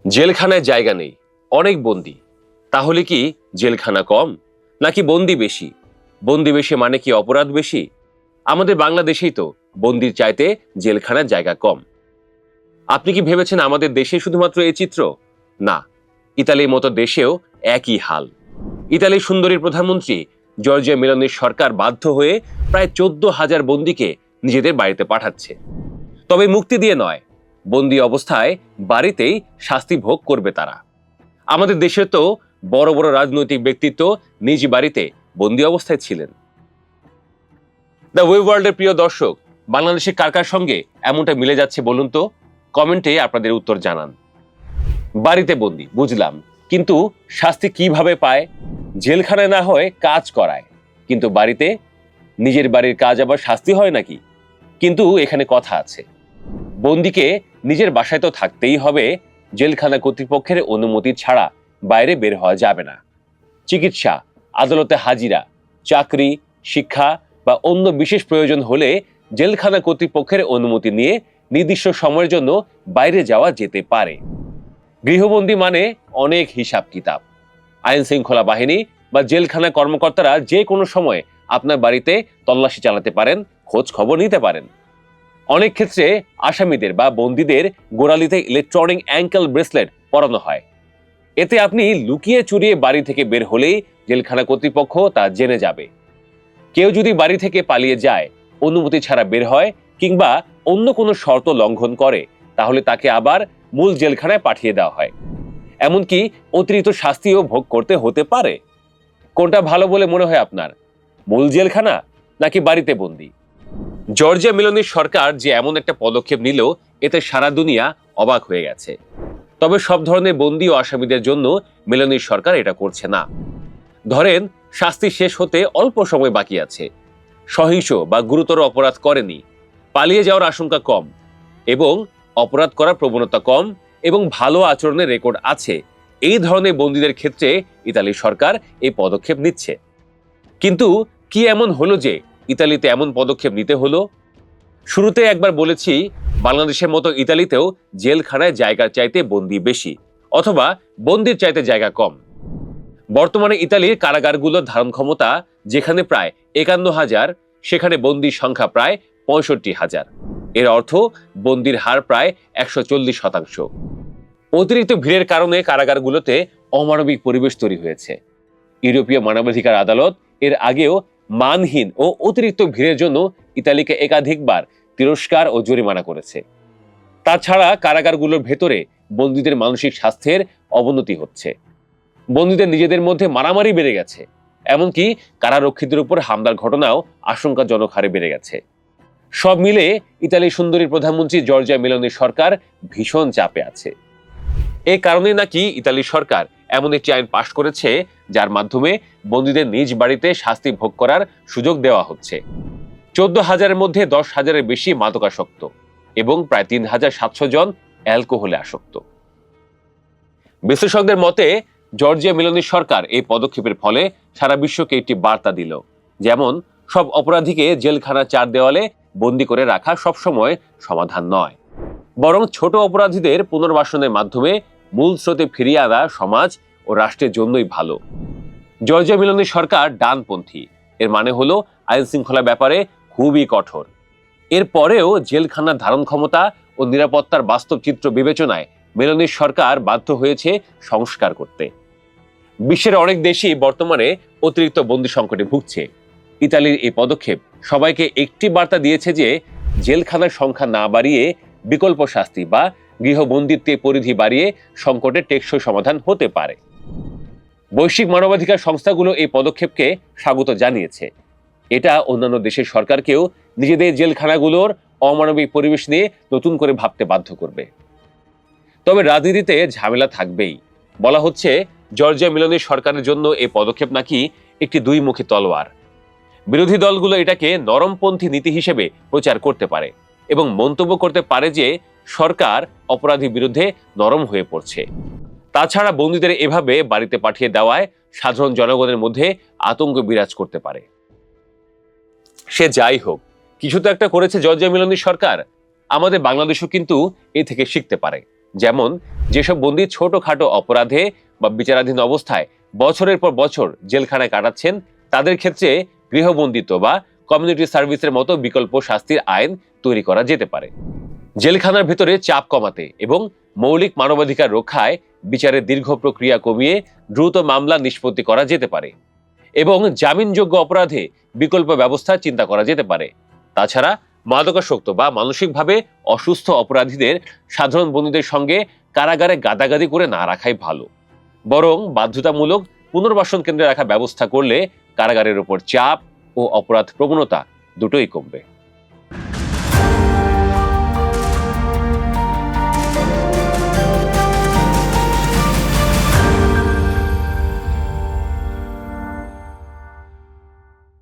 জেলখানায় জায়গা নেই, অনেক বন্দি। তাহলে কি জেলখানা কম, নাকি বন্দি বেশি? বন্দি বেশি মানে কি অপরাধ বেশি? আমাদের বাংলাদেশেই তো বন্দির চাইতে জেলখানার জায়গা কম। আপনি কি ভেবেছেন আমাদের দেশে শুধুমাত্র এই চিত্র? না, ইতালির মতো দেশেও একই হাল। ইতালির সুন্দরীর প্রধানমন্ত্রী জর্জিয়া মেলোনির সরকার বাধ্য হয়ে প্রায় 14,000 বন্দীকে নিজেদের বাড়িতে পাঠাচ্ছে। তবে মুক্তি দিয়ে নয়, বন্দী অবস্থায় বাড়িতেই শাস্তি ভোগ করবে তারা। আমাদের দেশে তো বড় বড় রাজনৈতিক ব্যক্তিত্ব নিজ বাড়িতে বন্দী অবস্থায় ছিলেন। দ্য ওয়েব ওয়ার্ল্ডের প্রিয় দর্শক, বাংলাদেশের কার কার সঙ্গে এমনটা মিলে যাচ্ছে বলুন তো? কমেন্টে আপনাদের উত্তর জানান। বাড়িতে বন্দী বুঝলাম, কিন্তু শাস্তি কিভাবে পায়? জেলখানায় না হয় কাজ করায়, কিন্তু বাড়িতে? নিজের বাড়ির কাজ আবার শাস্তি হয় নাকি? কিন্তু এখানে কথা আছে, বন্দীকে নিজের বাসায় তো থাকতেই হবে, জেলখানা কর্তৃপক্ষের অনুমতি ছাড়া বাইরে বের হওয়া যাবে না। চিকিৎসা, আদালতে হাজিরা, চাকরি, শিক্ষা বা অন্য বিশেষ প্রয়োজন হলে জেলখানা কর্তৃপক্ষের অনুমতি নিয়ে নির্দিষ্ট সময়ের জন্য বাইরে যাওয়া যেতে পারে। গৃহবন্দী মানে অনেক হিসাব কিতাব। আইন শৃঙ্খলা বাহিনী বা জেলখানা কর্মকর্তারা যে কোনো সময় আপনার বাড়িতে তল্লাশি চালাতে পারেন, খোঁজ খবর নিতে পারেন। অনেক ক্ষেত্রে আসামিদের বা বন্দীদের গোড়ালিতে ইলেকট্রনিক অ্যাঙ্কেল ব্রেসলেট পরানো হয়। এতে আপনি লুকিয়ে চুরিয়ে বাড়ি থেকে বের হলেই জেলখানা কর্তৃপক্ষ তা জেনে যাবে। কেউ যদি বাড়ি থেকে পালিয়ে যায়, অনুমতি ছাড়া বের হয় কিংবা অন্য কোনো শর্ত লঙ্ঘন করে, তাহলে তাকে আবার মূল জেলখানায় পাঠিয়ে দেওয়া হয়। এমনকি অতিরিক্ত শাস্তিও ভোগ করতে হতে পারে। কোনটা ভালো বলে মনে হয় আপনার, মূল জেলখানা নাকি বাড়িতে বন্দী? জর্জিয়া মেলোনির সরকার যে এমন একটা পদক্ষেপ নিল, এতে সারা দুনিয়া অবাক হয়ে গেছে। তবে সব ধরনের বন্দী ও আসামিদের জন্য মেলোনির সরকার এটা করছে না। ধরেন শাস্তি শেষ হতে অল্প সময় বাকি আছে, সহিংস বা গুরুতর অপরাধ করেনি, পালিয়ে যাওয়ার আশঙ্কা কম এবং অপরাধ করার প্রবণতা কম এবং ভালো আচরণের রেকর্ড আছে, এই ধরনের বন্দীদের ক্ষেত্রে ইতালির সরকার এই পদক্ষেপ নিচ্ছে। কিন্তু কি এমন হলো যে ইতালিতে এমন পদক্ষেপ নিতে হলো? শুরুতে একবার বলেছি, বাংলাদেশের মতো ইতালিতেও জেলখানায় জায়গার চাইতে বন্দী বেশি, অথবা বন্দির চাইতে জায়গা কম। বর্তমানে ইতালির কারাগারগুলোর ধারণ ক্ষমতা যেখানে প্রায় 51,000, সেখানে বন্দির সংখ্যা প্রায় 65,000। এর অর্থ বন্দির হার প্রায় 140%। অতিরিক্ত ভিড়ের কারণে কারাগারগুলোতে অমানবিক পরিবেশ তৈরি হয়েছে। ইউরোপীয় মানবাধিকার আদালত এর আগেও মানহীন ও অতিরিক্ত ভিড়ের জন্য ইতালিকে একাধিকবার তিরস্কার ও জরিমানা করেছে। তাছাড়া কারাগারগুলোর ভেতরে বন্দীদের মানসিক স্বাস্থ্যের অবনতি হচ্ছে। বন্দীদের নিজেদের মধ্যে মারামারি বেড়ে গেছে, এমনকি কারারক্ষীদের উপর হামলার ঘটনাও আশঙ্কাজনক হারে বেড়ে গেছে। সব মিলে ইতালির সুন্দরী প্রধানমন্ত্রী জর্জিয়া মেলোনির সরকার ভীষণ চাপে আছে। এই কারণে নাকি ইতালির সরকার এমন একটি আইন পাশ করেছে, যার মাধ্যমে বন্দীদের নিজ বাড়িতে শাস্তি ভোগ করার সুযোগ দেওয়া হচ্ছে। 14,000-এর মধ্যে 10,000-এর বেশি মাদকাসক্ত এবং প্রায় 3,700 জন অ্যালকোহলে আসক্ত। বিশ্লেষকদের মতে জর্জিয়া মেলোনির সরকার এই পদক্ষেপের ফলে সারা বিশ্বকে একটি বার্তা দিল, যেমন সব অপরাধীকে জেলখানার চার দেওয়ালে বন্দী করে রাখা সবসময় সমাধান নয়, বরং ছোট অপরাধীদের পুনর্বাসনের মাধ্যমে মূল স্রোতে ফিরিয়ে আনা সমাজ ও রাষ্ট্রের জন্যই ভালো। জর্জিয়া মেলোনির সরকার ডানপন্থী, এর মানে হলো আইন শৃঙ্খলা ব্যাপারে খুবই কঠোর। এরপরেও জেলখানার ধারণ ক্ষমতা ও নিরাপত্তার বাস্তব চিত্র বিবেচনায় মেলোনির সরকার বাধ্য হয়েছে সংস্কার করতে। বিশ্বের অনেক দেশই বর্তমানে অতিরিক্ত বন্দী সংকটে ভুগছে। ইতালির এই পদক্ষেপ সবাইকে একটি বার্তা দিয়েছে যে জেলখানার সংখ্যা না বাড়িয়ে বিকল্প শাস্তি বা গৃহবন্দিত্বের পরিধি বাড়িয়ে সংকটের টেকসই সমাধান হতে পারে। বৈশ্বিক মানবাধিকার সংস্থাগুলো এই পদক্ষেপকে স্বাগত জানিয়েছে। এটা অন্যান্য দেশের সরকারকেও নিজেদের জেলখানাগুলোর অমানবিক পরিবেশ নিয়ে নতুন করে ভাবতে বাধ্য করবে। তবে রাজনীতিতে ঝামেলা থাকবেই। বলা হচ্ছে জর্জিয়া মেলোনির সরকারের জন্য এই পদক্ষেপ নাকি একটি দুইমুখী তলোয়ার। বিরোধী দলগুলো এটাকে নরমপন্থী নীতি হিসেবে প্রচার করতে পারে এবং মন্তব্য করতে পারে যে সরকার অপরাধী বিরুদ্ধে নরম হয়ে পড়ছে। তাছাড়া বন্দীদের এভাবে বাড়িতে পাঠিয়ে দেওয়ায় সাধারণ জনগণের মধ্যে আতঙ্ক বিরাজ করতে পারে। সে যাই হোক, কিছু তো একটা করেছে জর্জিয়া মেলোনির সরকার। আমাদের বাংলাদেশও কিন্তু এ থেকে শিখতে পারে। যেমন যেসব বন্দী ছোটখাটো অপরাধে বা বিচারাধীন অবস্থায় বছরের পর বছর জেলখানায় কাটাচ্ছেন, তাদের ক্ষেত্রে গৃহবন্দিত্ব বা কমিউনিটি সার্ভিসের মতো বিকল্প শাস্তির আইন তৈরি করা যেতে পারে। জেলখানার ভেতরে চাপ কমাতে এবং মৌলিক মানবাধিকার রক্ষায় বিচারের দীর্ঘ প্রক্রিয়া কমিয়ে দ্রুত মামলা নিষ্পত্তি করা যেতে পারে এবং জামিনযোগ্য অপরাধে বিকল্প ব্যবস্থা চিন্তা করা যেতে পারে। তাছাড়া মাদকাসক্ত বা মানসিকভাবে অসুস্থ অপরাধীদের সাধারণ বন্দীদের সঙ্গে কারাগারে গাদাগাদি করে না রাখাই ভালো, বরং বাধ্যতামূলক পুনর্বাসন কেন্দ্রে রাখার ব্যবস্থা করলে কারাগারের উপর চাপ ও অপরাধ প্রবণতা দুটোই কমবে।